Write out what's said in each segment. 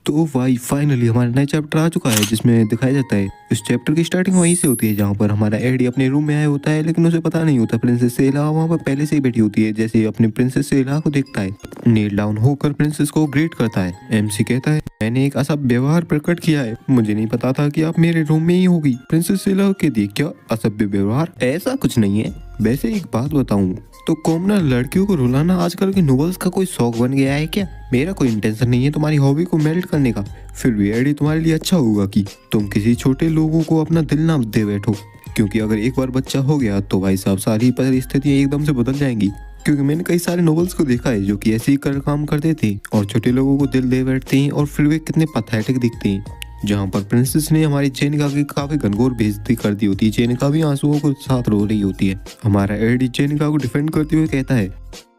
तो भाई फाइनली हमारा नया चैप्टर आ चुका है जिसमें दिखाया जाता है। इस चैप्टर की स्टार्टिंग वहीं से होती है जहाँ पर हमारा एडी अपने रूम में आया होता है, लेकिन उसे पता नहीं होता प्रिंसेस सेला वहाँ पर पहले से ही बैठी होती है। जैसे ही अपनी प्रिंसेस सेला को देखता है, नील डाउन होकर प्रिंसेस को ग्रीट करता है। एमसी कहता है, मैंने एक असभ्य व्यवहार प्रकट किया है, मुझे नहीं पता था कि आप मेरे रूम में ही होगी। प्रिंसेस सेला कहती है, क्या असभ्य व्यवहार? ऐसा कुछ नहीं है, वैसे एक बात बताऊं तो कॉमनर लड़कियों को रुलाना आजकल के नॉवेल्स का कोई शौक बन गया है क्या? मेरा कोई इंटेंशन नहीं है तुम्हारी हॉबी को मेल्ट करने का, फिर भी एडी तुम्हारे लिए अच्छा होगा कि तुम किसी छोटे लोगों को अपना दिल ना दे बैठो, क्योंकि अगर एक बार बच्चा हो गया तो भाई साहब सारी परिस्थितियां एकदम से बदल जाएंगी। क्योंकि मैंने कई सारे नॉवेल्स को देखा है जो कि ऐसे ही कर काम करते थे और छोटे लोगों को दिल दे बैठते हैं और फिर वे कितने पैथेटिक दिखते हैं। जहाँ पर प्रिंसेस ने हमारी जेनिका की काफी घनघोर बेइज्जती कर दी होती है, जेनिका भी आंसुओं के साथ रो रही होती है। हमारा एडी जेनिका को डिफेंड करते हुए कहता है,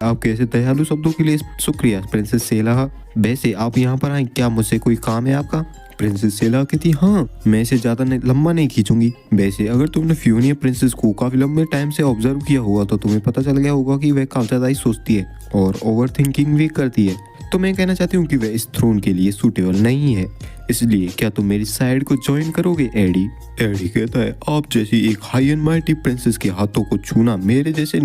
आपके ऐसे दयालु शब्दों के लिए शुक्रिया प्रिंसेस सेला। वैसे आप यहाँ पर आए, क्या मुझसे कोई काम है आपका? प्रिंसेस सेला कहती, हाँ मैं इसे ज्यादा लंबा नहीं खींचूंगी। वैसे अगर तुमने फ्यूनिया प्रिंसेस को काफी लंबे टाइम से ऑब्जर्व किया होगा तो तुम्हें पता चल गया होगा कि वह काफी ज्यादा ही सोचती है और ओवर थिंकिंग भी करती है। तो मैं कहना चाहती हूँ कि वह इस थ्रोन के लिए सूटेबल नहीं है, इसलिए क्या तुम मेरी साइड को ज्वाइन करोगे एडी? एडी कहता है, आप जैसी एक हाई एंड माइटी प्रिंसेस के हाथों को छूना मेरे जैसे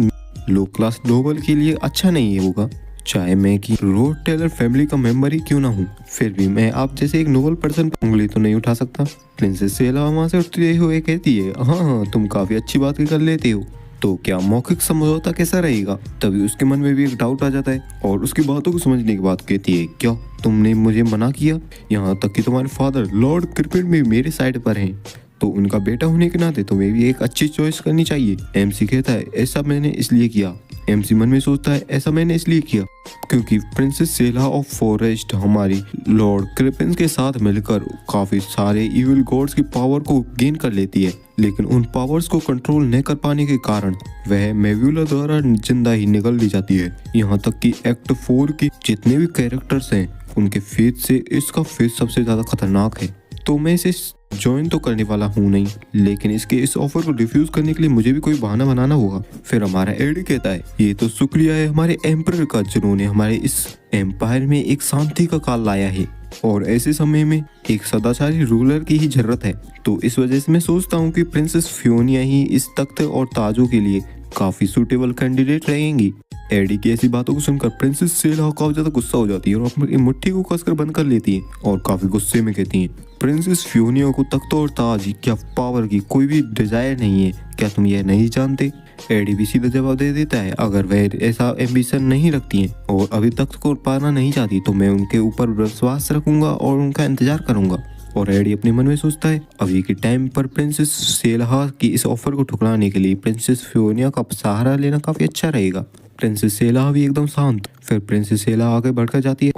लो क्लास नोबल के लिए अच्छा नहीं है होगा, चाहे मैं कि रोड टेलर फैमिली का मेंबर ही क्यों ना हूँ। फिर भी मैं आप जैसे एक नोबल पर्सन पर उंगली तो नहीं उठा सकता। प्रिंसेस सेला वहां से उठते हुए कहती है, हाँ हाँ तुम काफी अच्छी बात कर लेते हो, तो क्या मौखिक समझौता कैसा रहेगा? तभी उसके मन में भी एक डाउट आ जाता है और उसकी बातों को समझने के बाद कहती है, क्या तुमने मुझे मना किया? यहाँ तक कि तुम्हारे फादर लॉर्ड क्रिपिन भी मेरे साइड पर हैं, तो उनका बेटा होने के नाते तुम्हें भी एक अच्छी चॉइस करनी चाहिए। एमसी कहता है, ऐसा मैंने इसलिए किया। एमसी मन में सोचता है, ऐसा मैंने इसलिए किया क्योंकि प्रिंसेस सेला ऑफ फॉरेस्ट हमारी लॉर्ड क्रिपिन के साथ मिलकर काफी सारे इविल गॉड्स की पावर को गेन कर लेती है, लेकिन उन पावर्स को कंट्रोल न कर पाने के कारण वह मेव्यूला द्वारा जिंदा ही निकल दी जाती है। यहाँ तक कि एक्ट 4 के जितने भी कैरेक्टर्स हैं उनके फेस से इसका फेस सबसे ज्यादा खतरनाक है। तो मैं इसे ज्वाइन तो करने वाला हूँ नहीं, लेकिन इसके इस ऑफर को रिफ्यूज करने के लिए मुझे भी कोई बहाना बनाना होगा। फिर हमारा एडी कहता है, ये तो शुक्रिया है हमारे एम्परर का जिन्होंने हमारे इस एम्पायर में एक शांति का काल लाया है और ऐसे समय में एक सदाचारी रूलर की ही जरूरत है। तो इस वजह से मैं सोचता हूँ कि प्रिंसेस फियोनिया ही इस तख्त और ताजों के लिए काफी सुटेबल कैंडिडेट रहेंगी। एडी की ऐसी बातों को सुनकर प्रिंसेस सेला काफी ज्यादा गुस्सा हो जाती है और अपनी मुट्ठी को कसकर बंद कर लेती है और काफी गुस्से में कहती है, प्रिंसेस फियोनिया को तख्त और ताज क्या पावर की कोई भी डिजायर नहीं है, क्या तुम यह नहीं जानते? एडी भी सीधा जवाब दे देता है, अगर वह ऐसा एम्बिशन नहीं रखती हैं और अभी तख्त को पाना नहीं चाहती तो मैं उनके ऊपर विश्वास रखूंगा और उनका इंतजार करूंगा। और एडी अपने मन में सोचता है, अभी के टाइम पर प्रिंसेस सेला की इस ऑफर को ठुकराने के लिए प्रिंसेस फियोनिया का सहारा लेना काफी अच्छा रहेगा। प्रिंसेस सेला भी एकदम शांत। फिर प्रिंसेस सेला आगे बढ़कर जाती है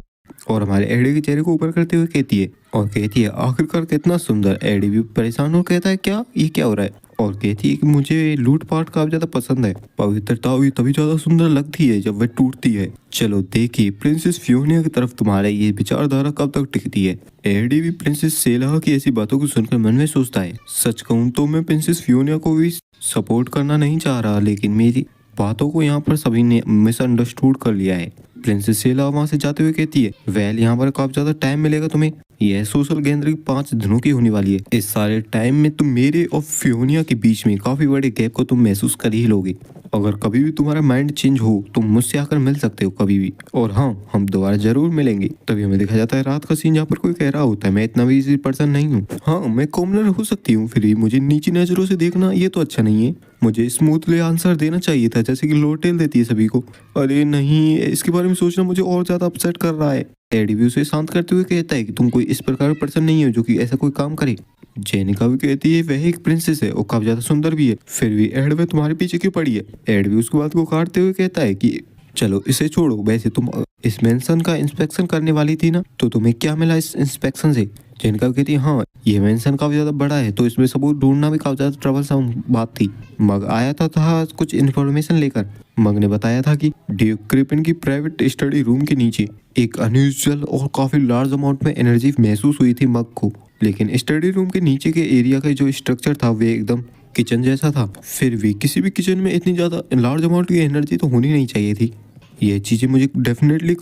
और हमारे एडी के चेहरे को ऊपर करते हुए कहती है, आखिरकार कितना सुंदर। एडी भी परेशान हो कहता है, क्या ये क्या हो रहा है? और कहती है कि मुझे लूटपाट काफी ज्यादा पसंद है, पवित्रता भी तभी ज्यादा सुंदर लगती है जब वह टूटती है। चलो देखिए प्रिंसेस फियोनिया की तरफ तुम्हारा ये विचारधारा कब तक टिकती है। एडी भी प्रिंसेस सेला की ऐसी बातों को सुनकर मन में सोचता है, सच कहूँ तो मैं प्रिंसेस फियोनिया को भी सपोर्ट करना नहीं चाह रहा, लेकिन मेरी बातों को यहाँ पर सभी ने मिसअंडरस्टूड कर लिया है। प्रिंसेस सेला वहां से जाते हुए कहती है, वेल यहाँ पर काफी ज्यादा टाइम मिलेगा तुम्हें, यह सोशल गैदरिंग 5 दिनों की होने वाली है। इस सारे टाइम में तुम मेरे और फियोनिया के बीच में काफी बड़े गैप को तुम महसूस कर ही लोगे। अगर कभी भी तुम्हारा माइंड चेंज हो तुम मुझसे आकर मिल सकते हो कभी भी, और हाँ हम दोबारा जरूर मिलेंगे। तभी हमें दिखा जाता है रात का सीन जहाँ पर कोई कह रहा होता है, मैं इतना भी इजी पर्सन नहीं हूँ। हाँ मैं कॉमनर हो सकती हूँ, फिर भी मुझे नीची नजरों से देखना ये तो अच्छा नहीं है। मुझे स्मूथली आंसर देना चाहिए था जैसे कि लोटेल देती है सभी को। अरे नहीं, इसके बारे में सोचना मुझे और ज्यादा अपसेट कर रहा है। एडी भी उसे शांत करते हुए कहता है कि तुम कोई इस प्रकार का पर्सन नहीं हो जो कि ऐसा कोई काम करे। जेनिका भी कहती है वह एक प्रिंसेस है और काफी ज्यादा सुंदर भी है, फिर भी एड वे तुम्हारे पीछे क्यों पड़ी है? एड भी उसकी बात को काटते हुए कहता है कि चलो इसे छोड़ो, वैसे तुम इस मेंशन का इंस्पेक्शन करने वाली थी ना, तो तुम्हें क्या मिला इस इंस्पेक्शन से? जेनिका कहती है, हाँ ये मेंशन काफी ज्यादा बड़ा है तो इसमें सबूत ढूंढना भी काफी ज्यादा ट्रबलसम बात थी। मग आया था कुछ इन्फॉर्मेशन लेकर। मग ने बताया था कि ड्यूक क्रिपिन की प्राइवेट स्टडी रूम के नीचे एक अनयूजुअल और काफी लार्ज अमाउंट में एनर्जी महसूस हुई थी मग को, लेकिन स्टडी रूम के नीचे के एरिया का जो स्ट्रक्चर था वे एकदम किचन जैसा था। फिर भी किसी भी किचन में इतनी ज्यादा लार्ज अमाउंट की एनर्जी तो होनी नहीं चाहिए थी। यह चीजें मुझे डेफिनेटली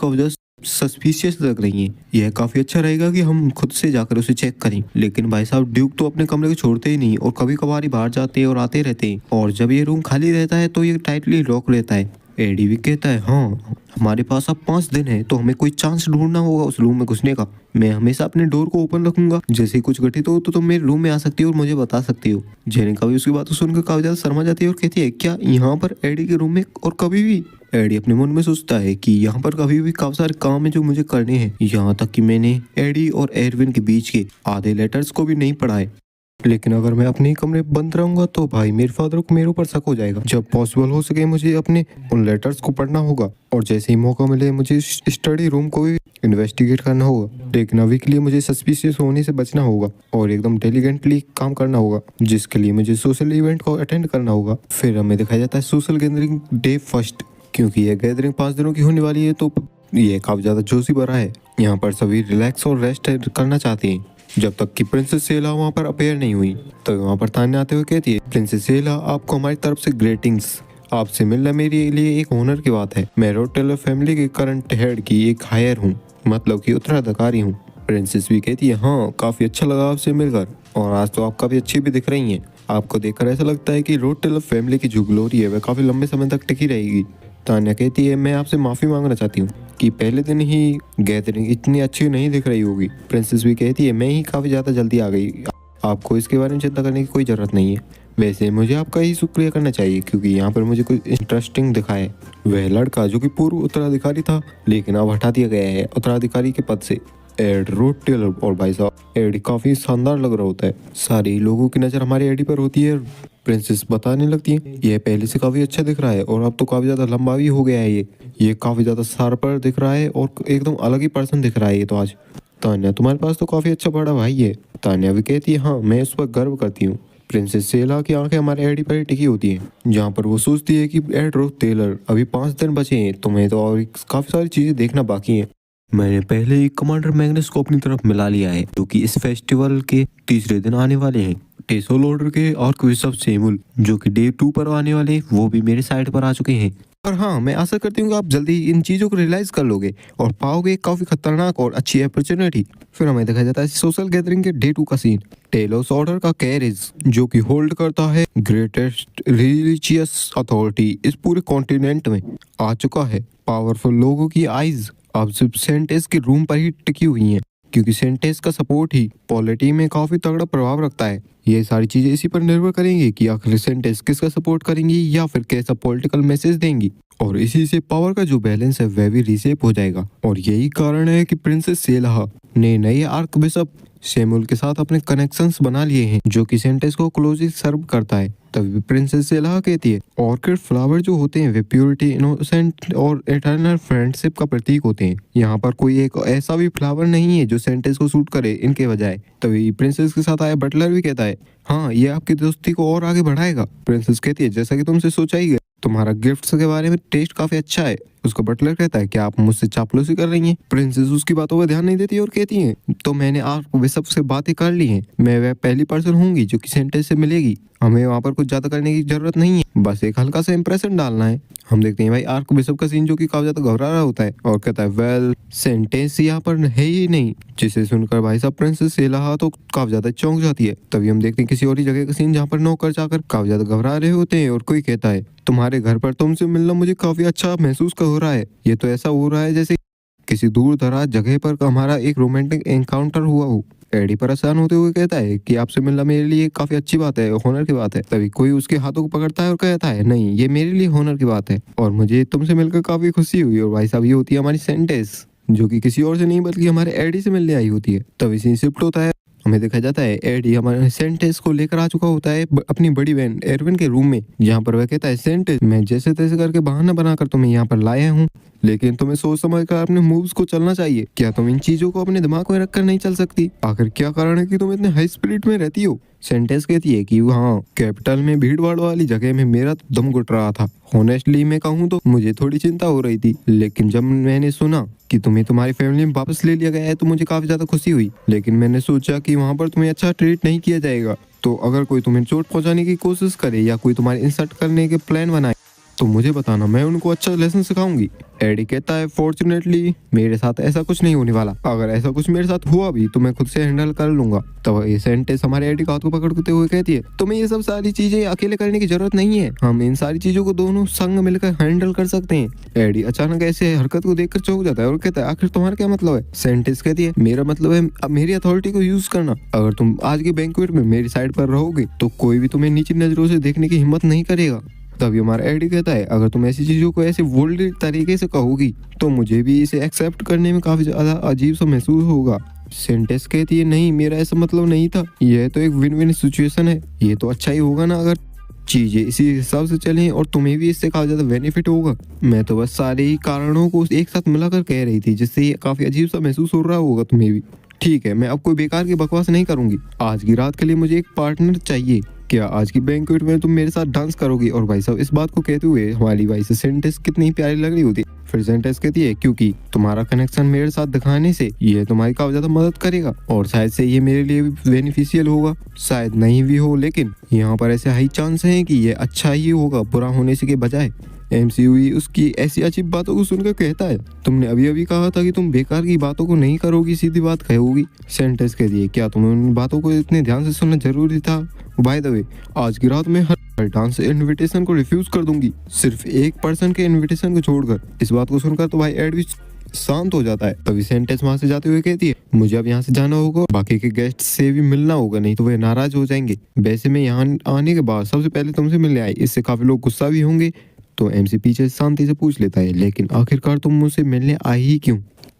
सस्पिशियस लग रही हैं। यह काफी अच्छा रहेगा कि हम खुद से जाकर उसे चेक करें। लेकिन भाई साहब ड्यूक तो अपने कमरे को छोड़ते ही नहीं और कभी कभार ही बाहर जाते हैं और आते रहते हैं, और जब ये रूम खाली रहता है तो ये टाइटली लॉक रहता है। एडी भी कहता है हाँ हमारे पास अब 5 दिन है तो हमें कोई चांस ढूंढना होगा उस रूम में घुसने का। मैं हमेशा अपने डोर को ओपन रखूंगा, जैसे ही कुछ घटित हो तो तुम मेरे रूम में आ सकती हो और मुझे बता सकती हो। जेनिका भी उसकी बात सुनकर काफी ज्यादा शर्मा जाती है और कहती है क्या यहाँ पर एडी के रूम में और कभी भी? एडी अपने मन में सोचता है कि यहाँ पर कभी भी काफी सारे काम है जो मुझे करने हैं, यहाँ तक कि मैंने एडी और एरविन के बीच के आधे लेटर्स को भी नहीं पढ़ा है। लेकिन अगर मैं अपने ही कमरे बंद रहूंगा तो भाई मेरे फादर को मेरे ऊपर शक हो जाएगा। जब पॉसिबल हो सके मुझे अपने उन लेटर्स को पढ़ना होगा, और जैसे ही मौका मिले मुझे स्टडी रूम को भी इन्वेस्टिगेट करना होगा। लेकिन अभी के लिए मुझे सस्पिशियस होने से बचना होगा और एकदम डिलिजेंटली काम करना होगा, जिसके लिए मुझे सोशल इवेंट को अटेंड करना होगा। फिर हमें दिखाया जाता है सोशल गैदरिंग डे फर्स्ट। क्योंकि यह गैदरिंग 5 दिनों की होने वाली है तो ये काफी ज्यादा जोशी भरा है। यहाँ पर सभी रिलैक्स और रेस्ट करना चाहते हैं जब तक कि प्रिंसेस सेला वहाँ पर अपेयर नहीं हुई। तो वहाँ पर तान्या आते हुए कहती है प्रिंसेस सेला आपको हमारी तरफ से ग्रेटिंग्स। आपसे मिलना मेरे लिए एक ऑनर की बात है। मैं रोड टेलर फैमिली के करंट हेड की एक हायर हूँ, मतलब कि उत्तराधिकारी हूँ। प्रिंसेस भी कहती है हाँ काफी अच्छा लगा आपसे मिलकर, और आज तो आप काफी अच्छी भी दिख रही हैं। आपको देखकर ऐसा लगता है कि रोड टेलर फैमिली की जो ग्लोरी है वह काफी लंबे समय तक टिकी रहेगी। तान्या कहती है मैं आपसे माफी मांगना चाहती हूँ कि पहले दिन ही गैदरिंग इतनी अच्छी नहीं दिख रही होगी। प्रिंसेस भी कहती है मैं ही काफी ज्यादा जल्दी आ गई, आपको इसके बारे में चिंता करने की कोई जरूरत नहीं है। वैसे मुझे आपका ही शुक्रिया करना चाहिए क्योंकि यहाँ पर मुझे कुछ इंटरेस्टिंग दिखा है। वह लड़का जो कि पूर्व उत्तराधिकारी था लेकिन अब हटा दिया गया है उत्तराधिकारी के पद से, एड रोड टेलर। और भाई साहब एडी काफी शानदार लग रहा होता है। सारे लोगों की नजर हमारे एडी पर होती है। प्रिंसेस बताने लगती है यह पहले से काफी अच्छा दिख रहा है और अब तो काफी ज्यादा लंबा भी हो गया है। ये काफी ज्यादा शार्पर दिख रहा है और एकदम अलग ही पर्सन दिख रहा है ये तो आज। तान्या तुम्हारे पास तो काफी अच्छा बड़ा भाई है। तान्या भी कहती है हाँ मैं उस पर गर्व करती हूँ। प्रिंसेस सेला की आंखें हमारे एडी पर ही टिकी होती हैं, जहाँ पर वो सोचती है कि एड रोड टेलर अभी 5 दिन बचे हैं, तुम्हें तो और काफी सारी चीजें देखना बाकी है। मैंने पहले ही कमांडर मैग्नस को अपनी तरफ मिला लिया है जो कि इस फेस्टिवल के तीसरे दिन आने वाले हैं। टेसोल ऑर्डर के आर्कबिशप सेमुल जो कि डे 2 पर आने वाले वो भी मेरे साइड पर आ चुके हैं। और हाँ मैं आशा करती हूँ कि आप जल्दी इन चीजों को रियलाइज कर लोगे और पाओगे काफी खतरनाक और अच्छी अपॉर्चुनिटी। फिर हमें दिखाया जाता है सोशल गैदरिंग के डे 2 का सीन। टेलोस ऑर्डर का कैरेज जो कि होल्ड करता है ग्रेटेस्ट रिलीजियस अथॉरिटी इस पूरे कॉन्टिनेंट में आ चुका है। पावरफुल लोगों की आइज अब सिर्फ सेंटेस के रूम पर ही टिकी हुई हैं क्योंकि सेंटेस का सपोर्ट ही पॉलिटी में काफी तगड़ा प्रभाव रखता है। ये सारी चीजें इसी पर निर्भर करेंगी कि आखिर सेंटेस किसका सपोर्ट करेंगी या फिर कैसा पॉलिटिकल मैसेज देंगी, और इसी से पावर का जो बैलेंस है वह भी रिसेप हो जाएगा। और यही कारण है कि प्रिंसेस सेलाह ने नए आर्क बिशप सेमुल के साथ अपने कनेक्शंस बना लिए हैं जो कि सेंटेस को क्लोजली सर्व करता है। तभी प्रिंसेस सेलाह कहती है ऑर्किड फ्लावर जो होते हैं वे प्योरिटी, इनोसेंट और एटर्नल फ्रेंडशिप का प्रतीक होते हैं। यहाँ पर कोई एक ऐसा भी फ्लावर नहीं है जो सेंटेस को सूट करे इनके बजाय। तभी प्रिंसेस के साथ आया बटलर भी कहता है हाँ ये आपकी दोस्ती को और आगे बढ़ाएगा। प्रिंसेस कहती है जैसा कि तुमसे सोचा ही गया, तुम्हारा गिफ्ट्स के बारे में टेस्ट काफी अच्छा है। उसका बटलर कहता है क्या आप मुझसे चापलूसी कर रही हैं? प्रिंसेस उसकी बातों पर ध्यान नहीं देती और कहती है तो मैंने आप वे सबसे बातें कर ली हैं, मैं वह पहली पर्सन होंगी जो कि सेंटेस से मिलेगी। हमें वहाँ पर कुछ ज्यादा करने की जरूरत नहीं है, बस एक हल्का सा इंप्रेशन डालना है। हम देखते हैं भाई आर्क बिशप का सीन जो कि काफी ज्यादा घबरा रहा होता है और कहता है वेल सेंटेंस यहाँ पर है ही नहीं, जिसे सुनकर भाई साहब प्रिंसेस सेलाह तो काफी ज्यादा चौंक जाती है। तभी हम देखते हैं किसी और ही जगह का सीन जहाँ पर नौकर जाकर काफी ज्यादा घबरा रहे होते हैं और कोई कहता है तुम्हारे घर पर तुमसे मिलना मुझे काफी अच्छा महसूस हो रहा है। ये तो ऐसा हो रहा है जैसे किसी दूर दराज जगह पर हमारा एक रोमांटिक एनकाउंटर हुआ हो। एडी परेशान होते हुए कहता है कि आपसे मिलना मेरे लिए काफी अच्छी बात है, होनर की बात है। तभी कोई उसके हाथों को पकड़ता है और कहता है नहीं ये मेरे लिए होनर की बात है और मुझे तुमसे मिलकर काफी खुशी हुई। और भाई साहब ये होती है हमारी सेंटेस जो कि किसी और से नहीं बल्कि हमारे एडी से मिलने आई होती है। तभी सीन शिफ्ट होता है, हमें देखा जाता है एडी हमारे सेंटेस को लेकर आ चुका होता है अपनी बड़ी बहन एरविन के रूम में, जहाँ पर वह कहता है सेंटेस मैं जैसे तैसे करके बहाना बनाकर तुम्हें यहाँ पर लाया हूँ, लेकिन तुम्हें सोच समझ कर अपने मूव्स को चलना चाहिए। क्या तुम इन चीजों को अपने दिमाग में रखकर नहीं चल सकती? आखिर क्या कारण है कि तुम इतने हाई स्पिरिट में रहती हो? सेंटेस कहती है कि हाँ कैपिटल में भीड़ भाड़ वाली जगह में मेरा दम घुट रहा था। ऑनेस्टली मैं कहूँ तो मुझे थोड़ी चिंता हो रही थी, लेकिन जब मैंने सुना कि तुम्हें तुम्हारी फैमिली में वापस ले लिया गया है तो मुझे काफी ज्यादा खुशी हुई। लेकिन मैंने सोचा कि वहाँ पर तुम्हें अच्छा ट्रीट नहीं किया जाएगा, तो अगर कोई तुम्हें चोट पहुंचाने की कोशिश करे या कोई तुम्हारे इंसल्ट करने के प्लान बनाए तो मुझे बताना, मैं उनको अच्छा लेसन सिखाऊंगी। एडी कहता है फॉर्चुनेटली मेरे साथ ऐसा कुछ नहीं होने वाला, अगर ऐसा कुछ मेरे साथ हुआ भी तो मैं खुद से हैंडल कर लूंगा। तो ये सेंटेंस हमारे एडी का हाथ को पकड़ते हुए कहती है तुम्हें ये सब सारी चीजें अकेले करने की जरूरत नहीं है, हम इन सारी चीजों को दोनों संग मिलकर हैंडल कर सकते हैं। एडी अचानक ऐसे हरकत को देखकर चौंक जाता है और कहता है आखिर तुम्हारा क्या मतलब है। सेंटेंस कहती है मेरा मतलब है अब मेरी अथॉरिटी को यूज करना, अगर तुम आज के बैंक्वेट में मेरी साइड पर रहोगे तो कोई भी तुम्हें नीची नजरों से देखने की हिम्मत नहीं करेगा। तभी हमारा एडी कहता है अगर तुम ऐसी चीजों को ऐसे बोल्ड तरीके से कहोगी तो मुझे भी इसे एक्सेप्ट करने में काफी ज्यादा अजीब सा महसूस होगा। सेंटेंस कहती है नहीं मेरा ऐसा मतलब नहीं था, यह तो एक विन विन सिचुएशन है, ये तो अच्छा ही होगा ना अगर चीजें इसी हिसाब से चलें और तुम्हें भी इससे काफी ज्यादा बेनिफिट होगा। मैं तो बस सारे ही कारणों को एक साथ मिलाकर कह रही थी जिससे ये काफी अजीब सा महसूस हो रहा होगा तुम्हें भी। ठीक है मैं अब कोई बेकार की बकवास नहीं करूंगी, आज की रात के लिए मुझे एक पार्टनर चाहिए, क्या आज की बैंक्वेट में तुम मेरे साथ डांस करोगी। और भाई साहब इस बात को कहते हुए हमारी भाई से सेंटेंस कितनी प्यारी लग रही होती है। फिर सेंटेंस कहती है क्योंकि तुम्हारा कनेक्शन मेरे साथ दिखाने से ये तुम्हारी काफी ज्यादा मदद करेगा और शायद से ये मेरे लिए भी बेनिफिशियल होगा, शायद नहीं भी हो लेकिन यहाँ पर ऐसे हाई चांस है कि ये अच्छा ही होगा बुरा होने से के बजाय। एमसीयू उसकी ऐसी अजीब बातों को सुनकर कहता है तुमने अभी अभी कहा था कि तुम बेकार की बातों को नहीं करोगी, सीधी बात कहोगी। सेंटेंस कहती है क्या तुम्हें उन बातों को इतने ध्यान से सुनना जरूरी था। बाय द वे आज की रात में हर डांस इनविटेशन को रिफ्यूज कर दूंगी, सिर्फ एक पर्सन के इनविटेशन को छोड़कर। इस बात को सुनकर तो भाई एड भी शांत हो जाता है। तभी सेंटेंस वहां से जाते हुए कहती है मुझे अब यहाँ से जाना होगा, बाकी के गेस्ट से भी मिलना होगा नहीं तो वे नाराज हो जाएंगे। वैसे मैं यहाँ आने के बाद सबसे पहले तुमसे मिलने आई, इससे काफी लोग गुस्सा भी होंगे। तो एमसी पीछे शांति से पूछ लेता है लेकिन आखिरकार तुम मुझसे मिलने आई ही क्यों।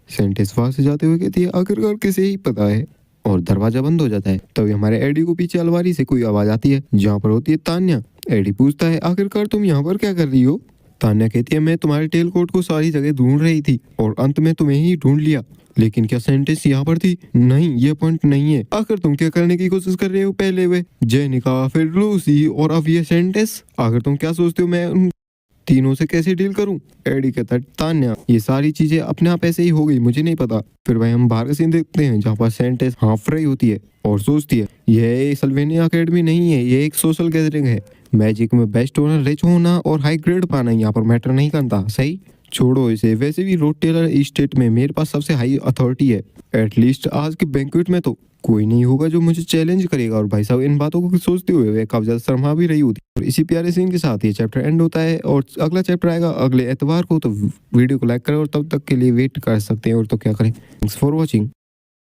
सेंटेंस वहां से जाते हुए कहती है आखिरकार किसे ही पता है, और दरवाजा बंद हो जाता है। तभी हमारे एडी को पीछे अलमारी से कोई आवाज आती है जहाँ पर होती है तान्या। एडी पूछता है आखिरकार तुम यहाँ पर क्या कर रही हो। तान्या कहती है मैं तुम्हारे टेल कोट को सारी जगह ढूंढ रही थी और अंत में तुम्हें ही ढूंढ लिया, लेकिन क्या सेंटेंस यहाँ पर थी। नहीं ये पॉइंट नहीं है, आखिर तुम क्या करने की कोशिश कर रहे हो। पहले वे जेनिका फिर लूसी और अब ये सेंटेंस, आखिर तुम क्या सोचते हो मैं उन तीनों से कैसे डील करूं। एडी कहता है तान्या ये सारी चीजें अपने आप ऐसे ही हो गई, मुझे नहीं पता। फिर भाई हम बाहर का सीन देखते हैं जहाँ पर सेंटेंस हाफ रही होती है और सोचती है यह सल्वेनिया अकेडमी नहीं है, ये एक सोशल गैदरिंग है। मैजिक में बेस्ट होना, रिच होना और हाई ग्रेड पाना यहाँ पर मैटर नहीं करता। सही छोड़ो इसे, वैसे भी रोड टेलर स्टेट में मेरे पास सबसे हाई अथॉरिटी है, एटलीस्ट आज के बैंक्वेट में तो कोई नहीं होगा जो मुझे चैलेंज करेगा। और भाई साहब इन बातों को सोचते हुए वे काफी ज्यादा शर्मा भी रही होती है। और इसी प्यारे सीन के साथ ये चैप्टर एंड होता है और अगला चैप्टर आएगा अगले एतवार को। तो वीडियो को लाइक करें और तब तक के लिए वेट कर सकते हैं और तो क्या करें। Thanks for watching.